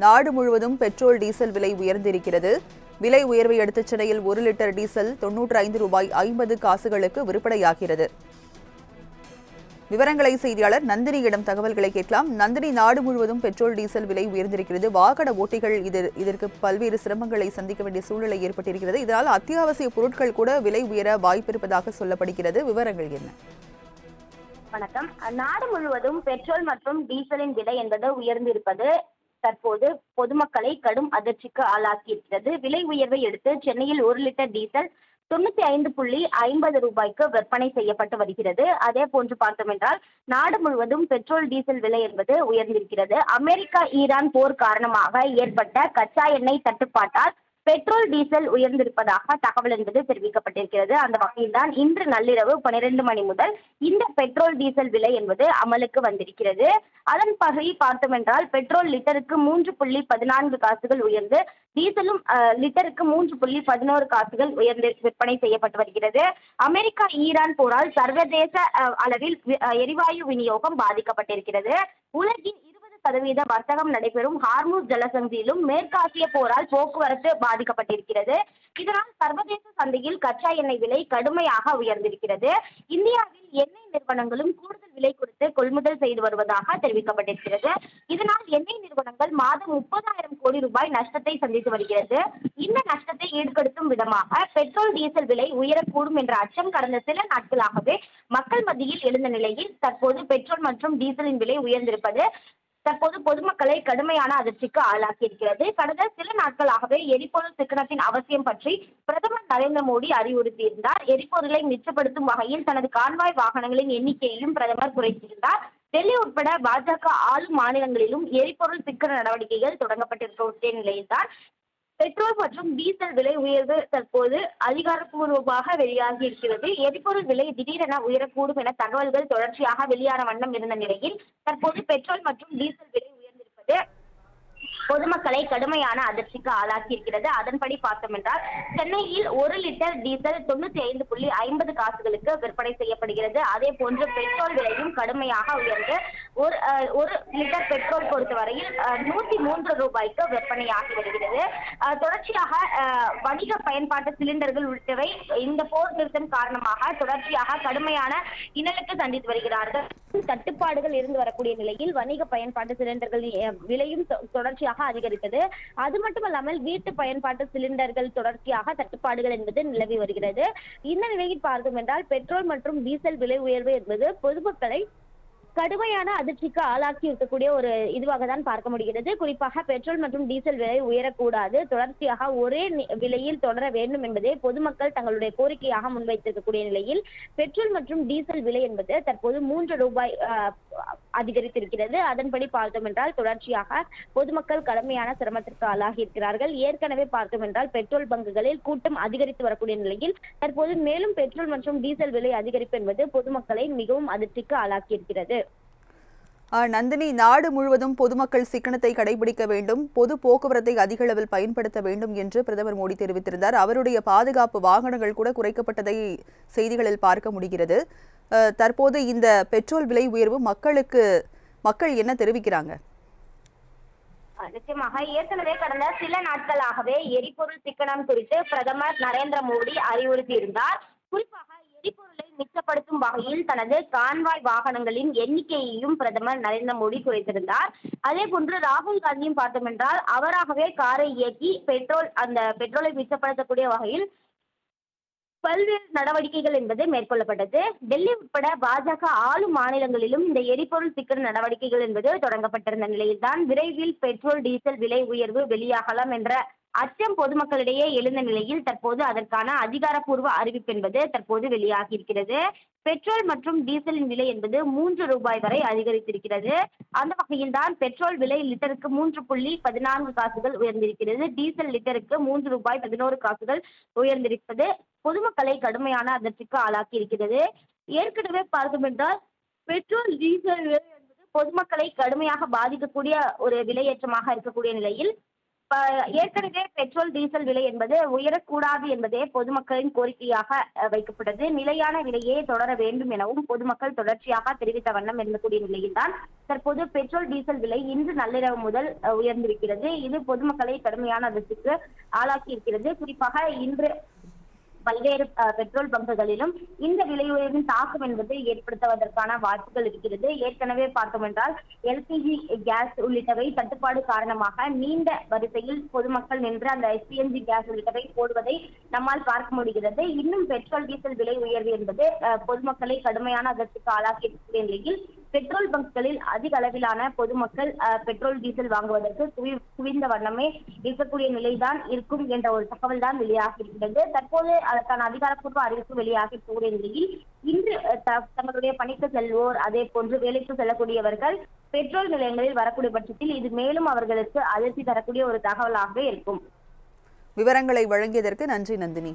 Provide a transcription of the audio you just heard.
நாடு முழுவதும் petrol diesel விலை உயர்ந்திருக்கிறது. விலை உயர்வை அடுத்து சென்னையில் 1 லிட்டர் டீசல் 95 ரூபாய் 50 காசுகளுக்கு விற்பனையாகிறது. விவரங்களை செய்தியாளர் நந்தினியிடம் தகவல்களை கேட்கலாம். நந்தினி, நாடு முழுவதும் பெட்ரோல் டீசல் விலை உயர்ந்திருக்கிறது. வாகன ஓட்டிகள் இதற்கு பல்வேறு சிரமங்களை சந்திக்க வேண்டிய சூழ்நிலை ஏற்பட்டிருக்கிறது. இதனால் அத்தியாவசிய பொருட்கள் கூட விலை உயர வாய்ப்பிருப்பதாக சொல்லப்படுகிறது. விவரங்கள் என்ன? வணக்கம். நாடு முழுவதும் பெட்ரோல் மற்றும் டீசலின் விலை என்பது உயர்ந்திருப்பது தற்போது பொதுமக்களை கடும் அதிர்ச்சிக்கு ஆளாக்கியிருக்கிறது. விலை உயர்வை அடுத்து சென்னையில் 1 லிட்டர் டீசல் 95.50 ரூபாய்க்கு விற்பனை செய்யப்பட்டு வருகிறது. அதே போன்று பார்த்தோம் என்றால் நாடு முழுவதும் பெட்ரோல் டீசல் விலை என்பது உயர்ந்திருக்கிறது. அமெரிக்கா ஈரான் போர் காரணமாக ஏற்பட்ட கச்சா எண்ணெய் தட்டுப்பாட்டால் பெட்ரோல் டீசல் உயர்ந்திருப்பதாக தகவல் என்பது தெரிவிக்கப்பட்டிருக்கிறது. அந்த வகையில் தான் இன்று நள்ளிரவு 12 மணி முதல் இந்த பெட்ரோல் டீசல் விலை என்பது அமலுக்கு வந்திருக்கிறது. அதன்படி பார்த்தோம் என்றால் பெட்ரோல் லிட்டருக்கு 3.14 காசுகள் உயர்ந்து டீசலும் லிட்டருக்கு 3.11 காசுகள் உயர்ந்து விற்பனை செய்யப்பட்டு வருகிறது. அமெரிக்கா ஈரான் போரால் சர்வதேச அளவில் எரிவாயு விநியோகம் பாதிக்கப்பட்டிருக்கிறது. உலகின் 20% வர்த்தகம் நடைபெறும் ஹார்முஸ் ஜலசந்தியிலும் மேற்காசிய போரால் போக்குவரத்து பாதிக்கப்பட்டிருக்கிறது. இதனால் சர்வதேச சந்தையில் கச்சா எண்ணெய் விலை கடுமையாக உயர்ந்திருக்கிறது. இந்தியாவில் எண்ணெய் நிறுவனங்களும் கூடுதல் விலை கொடுத்து கொள்முதல் செய்து வருவதாக தெரிவிக்கப்பட்டிருக்கிறது. இதனால் எண்ணெய் நிறுவனங்கள் மாதம் 30,000 கோடி ரூபாய் நஷ்டத்தை சந்தித்து வருகிறது. இந்த நஷ்டத்தை ஈடுகட்டுத்தும் விதமாக பெட்ரோல் டீசல் விலை உயரக்கூடும் என்ற அச்சம் கடந்த சில நாட்களாகவே மக்கள் மத்தியில் எழுந்த நிலையில் தற்போது பெட்ரோல் மற்றும் டீசலின் விலை உயர்ந்திருப்பது தற்போது பொதுமக்களை கடுமையான அதிர்ச்சிக்கு ஆளாக்கியிருக்கிறது. கடந்த சில நாட்களாகவே எரிபொருள் சிக்கனத்தின் அவசியம் பற்றி பிரதமர் நரேந்திர மோடி அறிவுறுத்தியிருந்தார். எரிபொருளை மிச்சப்படுத்தும் வகையில் தனது கான்வாய் வாகனங்களின் எண்ணிக்கையையும் பிரதமர் குறைத்திருந்தார். டெல்லி உட்பட பாஜக ஆளும் மாநிலங்களிலும் எரிபொருள் சிக்கன நடவடிக்கைகள் தொடங்கப்பட்டிருக்க நிலையில்தான் பெட்ரோல் மற்றும் டீசல் விலை உயர்வு தற்போது அதிகாரப்பூர்வமாக வெளியாகி இருக்கிறது. எரிபொருள் விலை திடீரென உயரக்கூடும் என தகவல்கள் தொடர்ச்சியாக வெளியான வண்ணம் இருந்த நிலையில் தற்போது பெட்ரோல் மற்றும் டீசல் விலை உயர்ந்திருப்பது பொதுமக்களை கடுமையான அதிர்ச்சிக்கு ஆளாக்கி இருக்கிறது. அதன்படி பார்த்தோம் என்றால் சென்னையில் 1 லிட்டர் டீசல் 95.50 காசுகளுக்கு விற்பனை செய்யப்படுகிறது. அதே போன்று பெட்ரோல் விலையும் கடுமையாக உயர்ந்து ஒரு லிட்டர் பெட்ரோல் பொறுத்தவரையில் 103 ரூபாய்க்கு விற்பனையாகி வருகிறது. தொடர்ச்சியாக வணிக பயன்பாட்டு சிலிண்டர்கள் உள்ளிட்டவை இந்த போர் நிறுத்தம் காரணமாக தொடர்ச்சியாக கடுமையான இன்னலுக்கு சந்தித்து வருகிறார்கள். தட்டுப்பாடுகள் இருந்து வரக்கூடிய நிலையில் வணிக பயன்பாட்டு சிலிண்டர்கள் விலையும் தொடர்ச்சியாக அதிகரித்தது. அது மட்டுமல்லாமல் வீட்டு பயன்பாட்டு சிலிண்டர்கள் தொடர்ச்சியாக தட்டுப்பாடுகள் என்பது நிலவி வருகிறது. இந்த நிலையில் பார்த்தோம் என்றால் பெட்ரோல் மற்றும் டீசல் விலை உயர்வு என்பது பொதுமக்களை கடுமையான அதிர்ச்சிக்கு ஆளாக்கி இருக்கக்கூடிய ஒரு இதுவாக தான் பார்க்க முடிகிறது. குறிப்பாக பெட்ரோல் மற்றும் டீசல் விலை உயரக்கூடாது, தொடர்ச்சியாக ஒரே விலையில் தொடர வேண்டும் என்பதே பொதுமக்கள் தங்களுடைய கோரிக்கையாக முன்வைத்திருக்கக்கூடிய நிலையில் பெட்ரோல் மற்றும் டீசல் விலை என்பது தற்போது 3 ரூபாய் அதிகரித்திருக்கிறது. அதன்படி பார்த்தோம் என்றால் தொடர்ச்சியாக பொதுமக்கள் கடுமையான சிரமத்திற்கு ஆளாகி இருக்கிறார்கள். ஏற்கனவே பார்த்தோம் என்றால் பெட்ரோல் பங்குகளில் கூட்டம் அதிகரித்து வரக்கூடிய நிலையில் தற்போது மேலும் பெட்ரோல் மற்றும் டீசல் விலை அதிகரிப்பு என்பது பொதுமக்களை மிகவும் அதிர்ச்சிக்கு ஆளாக்கி இருக்கிறது. நந்தினி, நாடு முழுவதும் பொதுமக்கள் சிக்கனத்தை கடைபிடிக்க வேண்டும், பொது போக்குவரத்தை அதிக அளவில் பயன்படுத்த வேண்டும் என்று பிரதமர் மோடி தெரிவித்திருந்தார். அவருடைய பாதுகாப்பு வாகனங்கள் கூட குறைக்கப்பட்டதை செய்திகளில் பார்க்க முடிகிறது. தற்போது இந்த பெட்ரோல் விலை உயர்வு மக்கள் என்ன தெரிவிக்கிறாங்க? நிச்சயமாக ஏற்கனவே கடந்த சில நாட்களாகவே எரிபொருள் சிக்கனம் குறித்து பிரதமர் நரேந்திர மோடி அறிவுறுத்தியிருந்தார். குறிப்பாக எரிபொருளை மிச்சப்படுத்தும் வகையில் தனது கான்வாய் வாகனங்களின் எண்ணிக்கையையும் பிரதமர் நரேந்திர மோடி குறைத்திருந்தார். அதே போன்று ராகுல் காந்தியும் பார்த்தோம் என்றால் அவராகவே காரை இயக்கி பெட்ரோலை மிச்சப்படுத்தக்கூடிய வகையில் பல்வேறு நடவடிக்கைகள் என்பது மேற்கொள்ளப்பட்டது. டெல்லி உட்பட பாஜக ஆளும் மாநிலங்களிலும் இந்த எரிபொருள் சிக்கன நடவடிக்கைகள் என்பது தொடங்கப்பட்டிருந்த நிலையில்தான் விரைவில் பெட்ரோல் டீசல் விலை உயர்வு வெளியாகலாம் என்ற அச்சம் பொதுமக்களிடையே எழுந்த நிலையில் தற்போது அதற்கான அதிகாரப்பூர்வ அறிவிப்பு என்பது தற்போது வெளியாகி இருக்கிறது. பெட்ரோல் மற்றும் டீசலின் விலை என்பது 3 ரூபாய் வரை அதிகரித்திருக்கிறது. அந்த வகையில் தான் பெட்ரோல் விலை லிட்டருக்கு 3.14 காசுகள் உயர்ந்திருக்கிறது. டீசல் லிட்டருக்கு 3 ரூபாய் 11 காசுகள் உயர்ந்திருப்பது பொதுமக்களை கடுமையான அதிர்ச்சிக்கு ஆளாக்கி இருக்கிறது. ஏற்கனவே பார்த்தோம் என்றால் பெட்ரோல் டீசல் விலை என்பது பொதுமக்களை கடுமையாக பாதிக்கக்கூடிய ஒரு விலையேற்றமாக இருக்கக்கூடிய நிலையில் ஏற்கனவே பெட்ரோல் டீசல் விலை என்பது உயரக்கூடாது என்பதே பொதுமக்களின் கோரிக்கையாக வைக்கப்பட்டது. நிலையான விலையே தொடர வேண்டும் எனவும் பொதுமக்கள் தொடர்ச்சியாக தெரிவித்த வண்ணம் இருக்கக்கூடிய நிலையில்தான் தற்போது பெட்ரோல் டீசல் விலை இன்று நள்ளிரவு முதல் உயர்ந்திருக்கிறது. இது பொதுமக்களை கடுமையான அதிர்ச்சிக்கு ஆளாக்கி இருக்கிறது. குறிப்பாக இன்று பல்வேறு பெட்ரோல் பங்குகளிலும் இந்த விலை உயர்வின் தாக்கம் என்பது ஏற்படுத்துவதற்கான வாய்ப்புகள் இருக்கிறது. ஏற்கனவே பார்த்தோம் என்றால் எல்பிஜி கேஸ் உள்ளிட்டவை தட்டுப்பாடு காரணமாக நீண்ட வரிசையில் பொதுமக்கள் நின்று அந்த சிஎன்ஜி கேஸ் உள்ளிட்டவை போடுவதை நம்மால் பார்க்க முடிகிறது. இன்னும் பெட்ரோல் டீசல் விலை உயர்வு என்பது பொதுமக்களை கடுமையான அதிர்ச்சிக்கு ஆளாக்கி இருக்கக்கூடிய நிலையில் பெட்ரோல் பங்குகளில் அதிக அளவிலான பொதுமக்கள் பெட்ரோல் டீசல் வாங்குவதற்கு குவிந்த வண்ணமே இருக்கக்கூடிய நிலைதான் இருக்கும் என்ற ஒரு தகவல் தான் வெளியாகி இருக்கிறது. தற்போது அதற்கான அதிகாரப்பூர்வ அறிவிப்பு வெளியாகி இருக்கக்கூடிய நிலையில் இன்று தங்களுடைய பணிக்கு செல்வோர், அதே போன்று வேலைக்கு செல்லக்கூடியவர்கள் பெட்ரோல் நிலையங்களில் வரக்கூடிய பட்சத்தில் இது மேலும் அவர்களுக்கு அதிர்ச்சி தரக்கூடிய ஒரு தகவலாக இருக்கும். விவரங்களை வழங்கியதற்கு நன்றி நந்தினி.